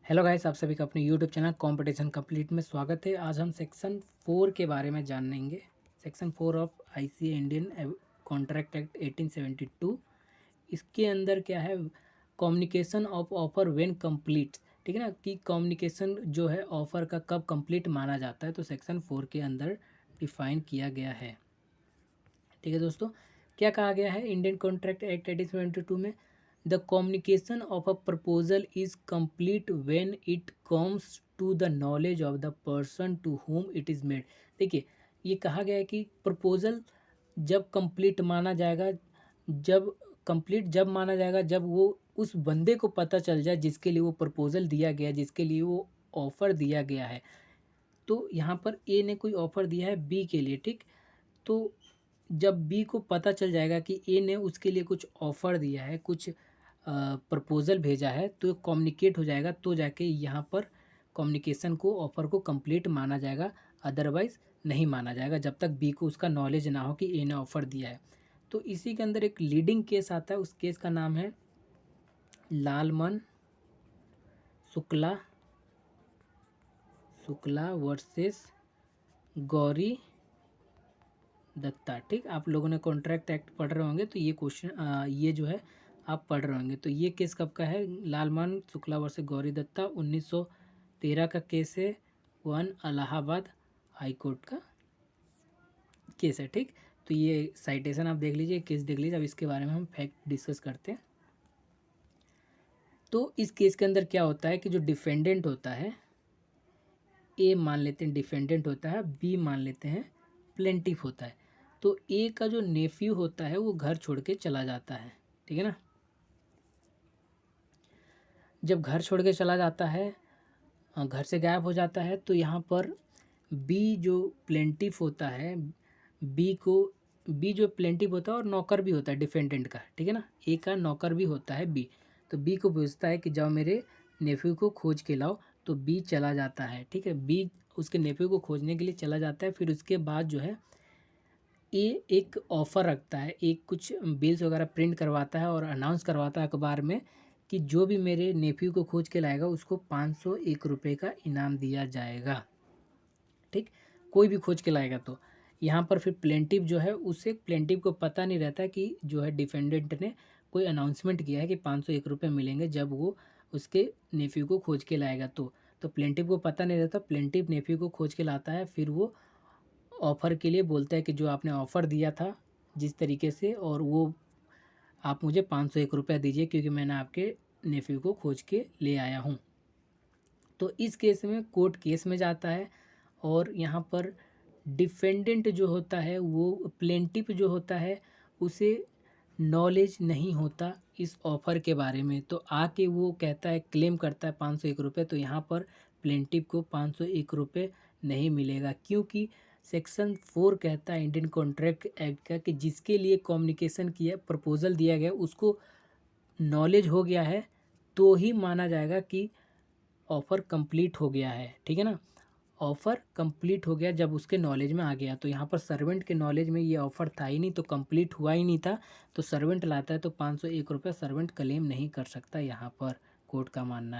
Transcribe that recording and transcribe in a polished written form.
Hello guys, आप सभी का अपने यूट्यूब चैनल कंपटीशन कंप्लीट में स्वागत है। आज हम सेक्शन 4 के बारे में जानेंगे। Section 4 of ICA Indian contract act 1872। इसके अंदर क्या है, communication of offer when complete, ठीक है ना, कि कम्युनिकेशन जो है ऑफर का कब कंप्लीट माना जाता है, तो सेक्शन 4 के अंदर डिफाइन किया गया है। ठीक है दोस्तों, क्या कहा गया है इंडियन कॉन्ट्रैक्ट एक्ट 1872 में? The communication of a proposal is complete when it comes to the knowledge of the person to whom it is made. देखिए, ये कहा गया है कि प्रपोजल जब कंप्लीट माना जाएगा, जब माना जाएगा जब वो उस बंदे को पता चल जाए जिसके लिए वो प्रपोजल दिया गया, जिसके लिए वो ऑफ़र दिया गया है। तो यहाँ पर ए ने कोई ऑफ़र दिया है बी के लिए, ठीक। तो जब बी को पता चल जाएगा कि ए ने उसके लिए कुछ ऑफ़र दिया है, कुछ प्रपोज़ल भेजा है, तो कम्युनिकेट हो जाएगा, तो जाके यहाँ पर कम्युनिकेशन को, ऑफ़र को कंप्लीट माना जाएगा। अदरवाइज़ नहीं माना जाएगा जब तक बी को उसका नॉलेज ना हो कि ए ने ऑफ़र दिया है। तो इसी के अंदर एक लीडिंग केस आता है, उस केस का नाम है लालमन शुक्ला वर्सेस गौरी दत्ता। ठीक, आप लोगों ने कॉन्ट्रैक्ट एक्ट पढ़ रहे होंगे, तो ये क्वेश्चन ये जो है आप पढ़ रहे होंगे। तो ये केस कब का है? लालमन शुक्ला वर्सेस गौरी दत्ता 1913 का केस है। वन इलाहाबाद हाई कोर्ट का केस है। ठीक, तो ये साइटेशन आप देख लीजिए, केस देख लीजिए। अब इसके बारे में हम फैक्ट डिस्कस करते हैं। तो इस केस के अंदर क्या होता है कि जो डिफेंडेंट होता है, ए मान लेते हैं डिफेंडेंट होता है, बी मान लेते हैं प्लेंटिफ होता है। तो ए का जो नेफ्यू होता है वो घर छोड़ के चला जाता है, ठीक है ना। जब घर छोड़ के चला जाता है, घर से गायब हो जाता है, तो यहाँ पर बी जो प्लेंटिफ होता है, बी जो प्लेंटिफ होता है और नौकर भी होता है डिफेंडेंट का, ठीक है ना। ए का नौकर भी होता है बी। तो बी को पूछता है कि जाओ मेरे नेफ्यू को खोज के लाओ। तो बी चला जाता है, ठीक है। बी उसके नेफ्यू को खोजने के लिए चला जाता है। फिर उसके बाद जो है ए एक ऑफ़र रखता है, एक कुछ बिल्स वगैरह प्रिंट करवाता है और अनाउंस करवाता है अखबार में कि जो भी मेरे नेफ्यू को खोज के लाएगा उसको 501 रुपये का इनाम दिया जाएगा। ठीक, कोई भी खोज के लाएगा। तो यहाँ पर फिर प्लेंटिव जो है, उसे प्लेंटिव को पता नहीं रहता कि जो है डिफेंडेंट ने कोई अनाउंसमेंट किया है कि 501 रुपये मिलेंगे जब वो उसके नेफ्यू को खोज के लाएगा। तो प्लेंटिव को पता नहीं रहता। प्लेंटिव नेफ्यू को खोज के लाता है, फिर वो ऑफ़र के लिए बोलता है कि जो आपने ऑफ़र दिया था जिस तरीके से, और वो आप मुझे 501 रुपया दीजिए क्योंकि मैंने आपके नेफ्यू को खोज के ले आया हूँ। तो इस केस में कोर्ट केस में जाता है, और यहाँ पर डिफेंडेंट जो होता है, वो प्लेंटिफ जो होता है, उसे नॉलेज नहीं होता इस ऑफ़र के बारे में। तो आके वो कहता है, क्लेम करता है 501 रुपये। तो यहाँ पर प्लेंटिफ को 501 रुपये नहीं मिलेगा, क्योंकि सेक्शन 4 कहता है इंडियन कॉन्ट्रैक्ट एक्ट का कि जिसके लिए कम्युनिकेशन किया, प्रपोजल दिया गया, उसको नॉलेज हो गया है, तो ही माना जाएगा कि ऑफ़र कंप्लीट हो गया है, ठीक है ना। ऑफ़र कंप्लीट हो गया जब उसके नॉलेज में आ गया। तो यहाँ पर सर्वेंट के नॉलेज में ये ऑफ़र था ही नहीं, तो कंप्लीट हुआ ही नहीं था। तो सर्वेंट लाता है, तो 501 रुपये सर्वेंट क्लेम नहीं कर सकता, यहाँ पर कोर्ट का मानना है।